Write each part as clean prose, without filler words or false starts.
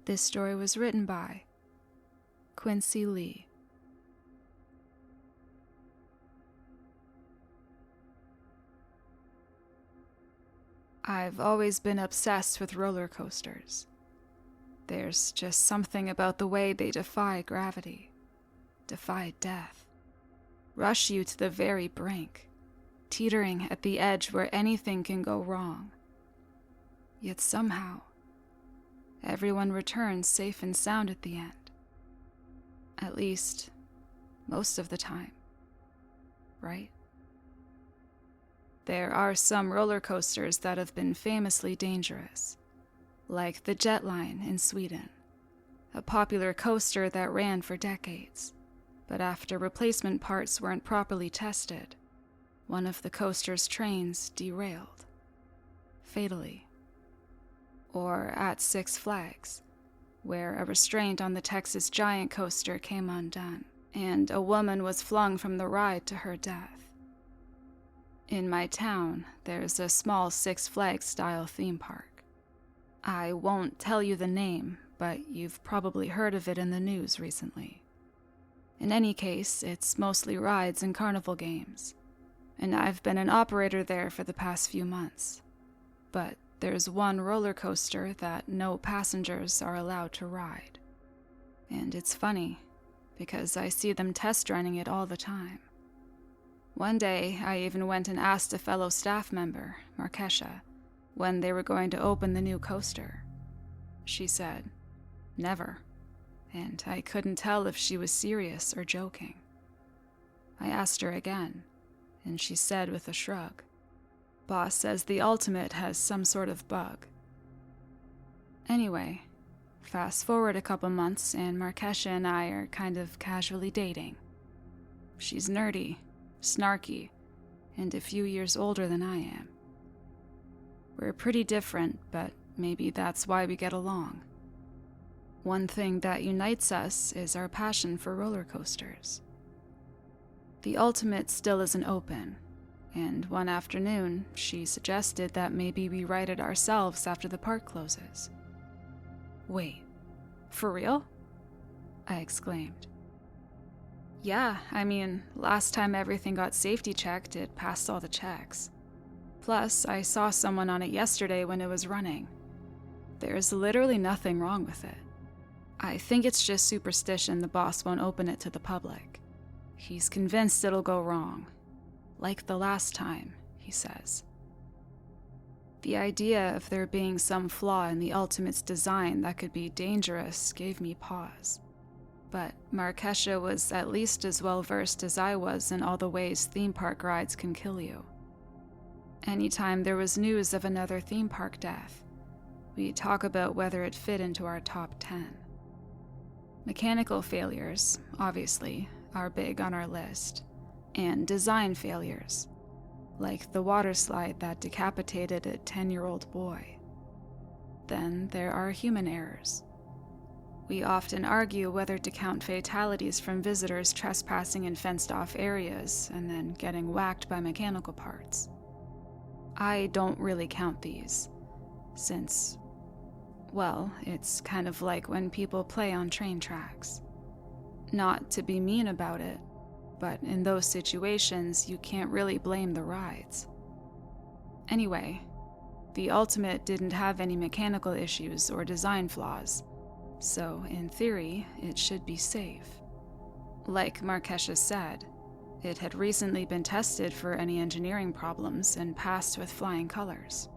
This story was written by QuincyLee. I've always been obsessed with roller coasters. There's just something about the way they defy gravity, defy death, rush you to the very brink, teetering at the edge where anything can go wrong. Yet somehow, everyone returns safe and sound at the end. At least, most of the time. Right? There are some roller coasters that have been famously dangerous, like the Jet Line in Sweden, a popular coaster that ran for decades, but after replacement parts weren't properly tested, one of the coaster's trains derailed, fatally. Or at Six Flags, where a restraint on the Texas Giant coaster came undone, and a woman was flung from the ride to her death. In my town, there's a small Six Flags-style theme park. I won't tell you the name, but you've probably heard of it in the news recently. In any case, it's mostly rides and carnival games, and I've been an operator there for the past few months. But there's one roller coaster that no passengers are allowed to ride. And it's funny, because I see them test running it all the time. One day, I even went and asked a fellow staff member, Markesha, when they were going to open the new coaster. She said, "Never," and I couldn't tell if she was serious or joking. I asked her again, and she said with a shrug, "Boss says the Ultimate has some sort of bug." Anyway, fast forward a couple months and Markesha and I are kind of casually dating. She's nerdy, snarky, and a few years older than I am. We're pretty different, but maybe that's why we get along. One thing that unites us is our passion for roller coasters. The Ultimate still isn't open, and one afternoon, she suggested that maybe we ride it ourselves after the park closes. "Wait, for real?" I exclaimed. "Yeah, I mean, last time everything got safety checked, it passed all the checks. Plus, I saw someone on it yesterday when it was running. There's literally nothing wrong with it. I think it's just superstition the boss won't open it to the public. He's convinced it'll go wrong. Like the last time," he says. The idea of there being some flaw in the Ultimate's design that could be dangerous gave me pause. But Markesha was at least as well versed as I was in all the ways theme park rides can kill you. Anytime there was news of another theme park death, we talk about whether it fit into our top 10. Mechanical failures, obviously, are big on our list, and design failures, like the water slide that decapitated a 10-year-old boy. Then there are human errors. We often argue whether to count fatalities from visitors trespassing in fenced-off areas and then getting whacked by mechanical parts. I don't really count these, since, well, it's kind of like when people play on train tracks. Not to be mean about it, but in those situations, you can't really blame the rides. Anyway, the Ultimate didn't have any mechanical issues or design flaws, so in theory, it should be safe. Like Markesha said, it had recently been tested for any engineering problems and passed with flying colors.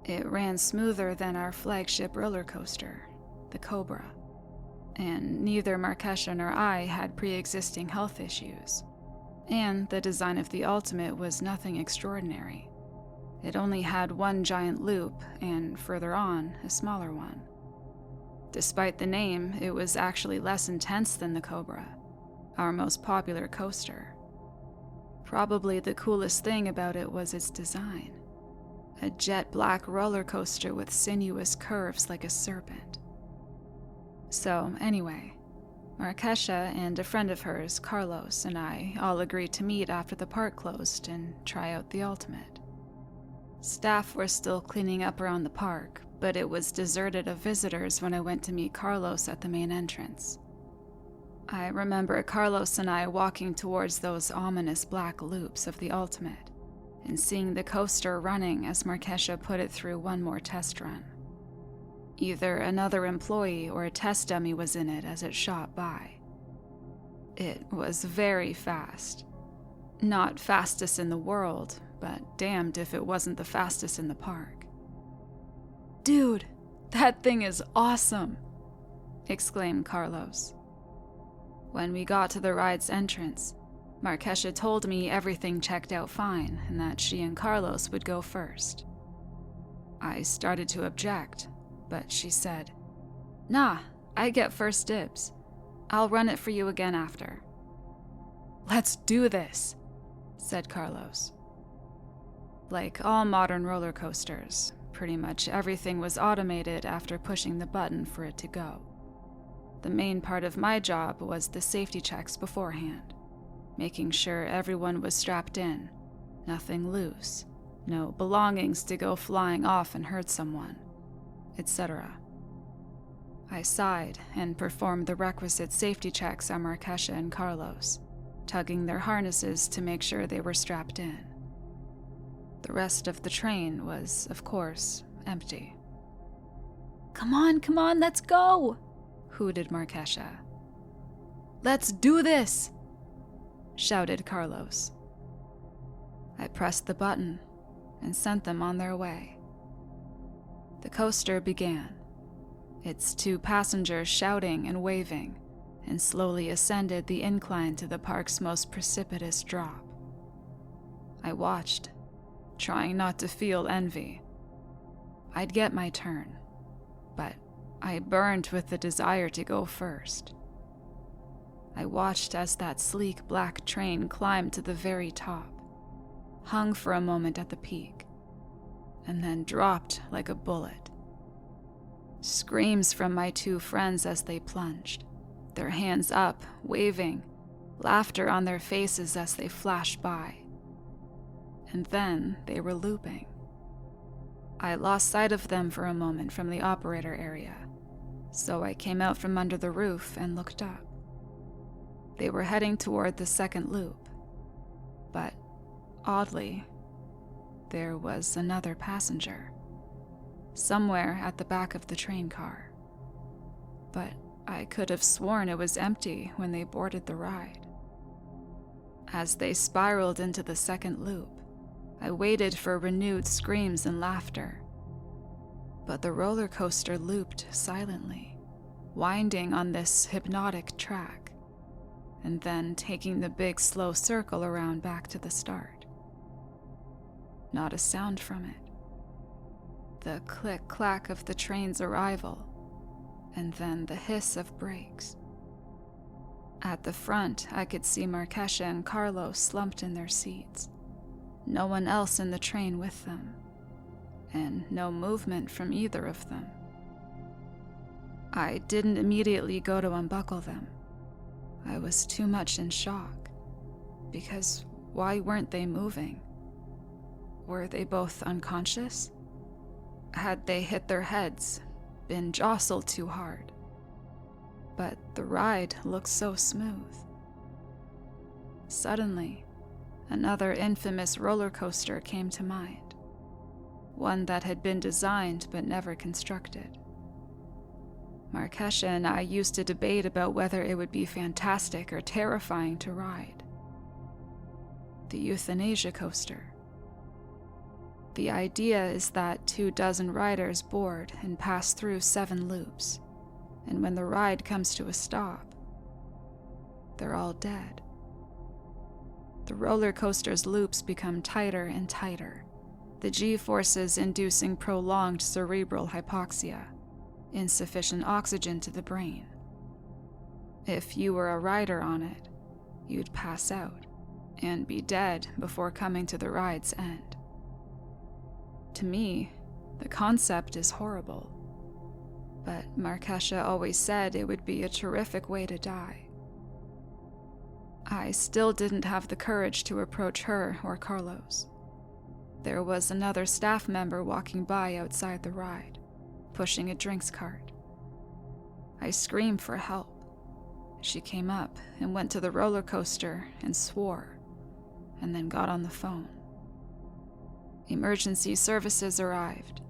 It ran smoother than our flagship roller coaster, the Cobra. And neither Markesha nor I had pre-existing health issues. And the design of the Ultimate was nothing extraordinary. It only had one giant loop, and further on, a smaller one. Despite the name, it was actually less intense than the Cobra, our most popular coaster. Probably the coolest thing about it was its design. A jet black roller coaster with sinuous curves like a serpent. So anyway, Markesha and a friend of hers, Carlos, and I all agreed to meet after the park closed and try out the Ultimate. Staff were still cleaning up around the park, but it was deserted of visitors when I went to meet Carlos at the main entrance. I remember Carlos and I walking towards those ominous black loops of the ultimate, and seeing the coaster running as Markesha put it through one more test run. Either another employee or a test dummy was in it as it shot by. It was very fast. Not fastest in the world, but damned if it wasn't the fastest in the park. "Dude, that thing is awesome!" exclaimed Carlos. When we got to the ride's entrance, Markesha told me everything checked out fine and that she and Carlos would go first. I started to object, but she said, "Nah, I get first dibs. I'll run it for you again after." "Let's do this," said Carlos. Like all modern roller coasters, pretty much everything was automated after pushing the button for it to go. The main part of my job was the safety checks beforehand, making sure everyone was strapped in, nothing loose, no belongings to go flying off and hurt someone, etc. I sighed and performed the requisite safety checks on Markesha and Carlos, tugging their harnesses to make sure they were strapped in. The rest of the train was, of course, empty. Come on, let's go!" hooted Markesha. "Let's do this!" shouted Carlos. I pressed the button and sent them on their way. The coaster began, its 2 passengers shouting and waving, and slowly ascended the incline to the park's most precipitous drop. I watched, trying not to feel envy. I'd get my turn, but I burned with the desire to go first. I watched as that sleek black train climbed to the very top, hung for a moment at the peak, and then dropped like a bullet. Screams from my 2 friends as they plunged, their hands up, waving, laughter on their faces as they flashed by. And then they were looping. I lost sight of them for a moment from the operator area, so I came out from under the roof and looked up. They were heading toward the second loop, but oddly, there was another passenger, somewhere at the back of the train car. But I could have sworn it was empty when they boarded the ride. As they spiraled into the second loop, I waited for renewed screams and laughter. But the roller coaster looped silently, winding on this hypnotic track, and then taking the big slow circle around back to the start. Not a sound from it. The click-clack of the train's arrival, and then the hiss of brakes. At the front, I could see Markesha and Carlos slumped in their seats. No one else in the train with them, and no movement from either of them. I didn't immediately go to unbuckle them. I was too much in shock, because why weren't they moving? Were they both unconscious? Had they hit their heads, been jostled too hard? But the ride looked so smooth. Suddenly, another infamous roller coaster came to mind, one that had been designed but never constructed. Markesha and I used to debate about whether it would be fantastic or terrifying to ride. The euthanasia coaster. The idea is that 24 riders board and pass through 7 loops, and when the ride comes to a stop, they're all dead. The roller coaster's loops become tighter and tighter, the G-forces inducing prolonged cerebral hypoxia, insufficient oxygen to the brain. If you were a rider on it, you'd pass out and be dead before coming to the ride's end. To me, the concept is horrible, but Markesha always said it would be a terrific way to die. I still didn't have the courage to approach her or Carlos. There was another staff member walking by outside the ride, pushing a drinks cart. I screamed for help. She came up and went to the roller coaster and swore, and then got on the phone. Emergency services arrived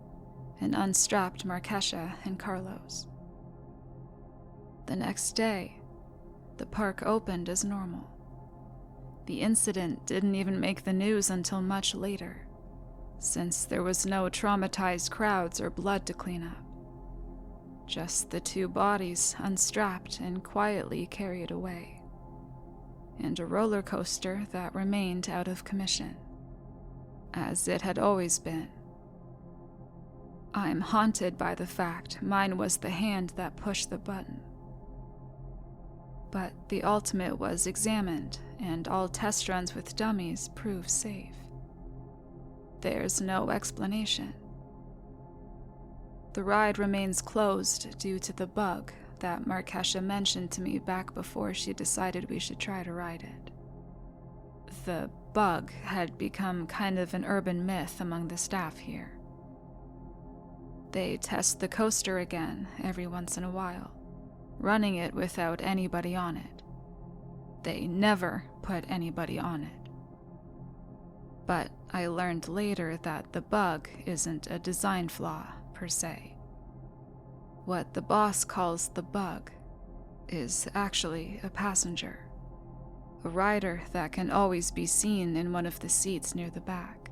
and unstrapped Markesha and Carlos. The next day, the park opened as normal. The incident didn't even make the news until much later, since there was no traumatized crowds or blood to clean up. Just the two bodies unstrapped and quietly carried away, and a roller coaster that remained out of commission, as it had always been. I'm haunted by the fact mine was the hand that pushed the button. But the ultimate was examined, and all test runs with dummies proved safe. There's no explanation. The ride remains closed due to the bug that Markesha mentioned to me back before she decided we should try to ride it. The bug had become kind of an urban myth among the staff here. They test the coaster again every once in a while, running it without anybody on it. They never put anybody on it. But I learned later that the bug isn't a design flaw, per se. What the boss calls the bug is actually a passenger, a rider that can always be seen in one of the seats near the back,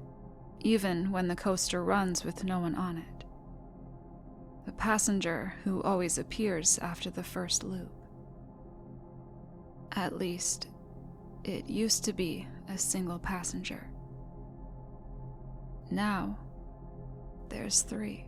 even when the coaster runs with no one on it. A passenger who always appears after the first loop. At least, it used to be a single passenger. Now, there's 3.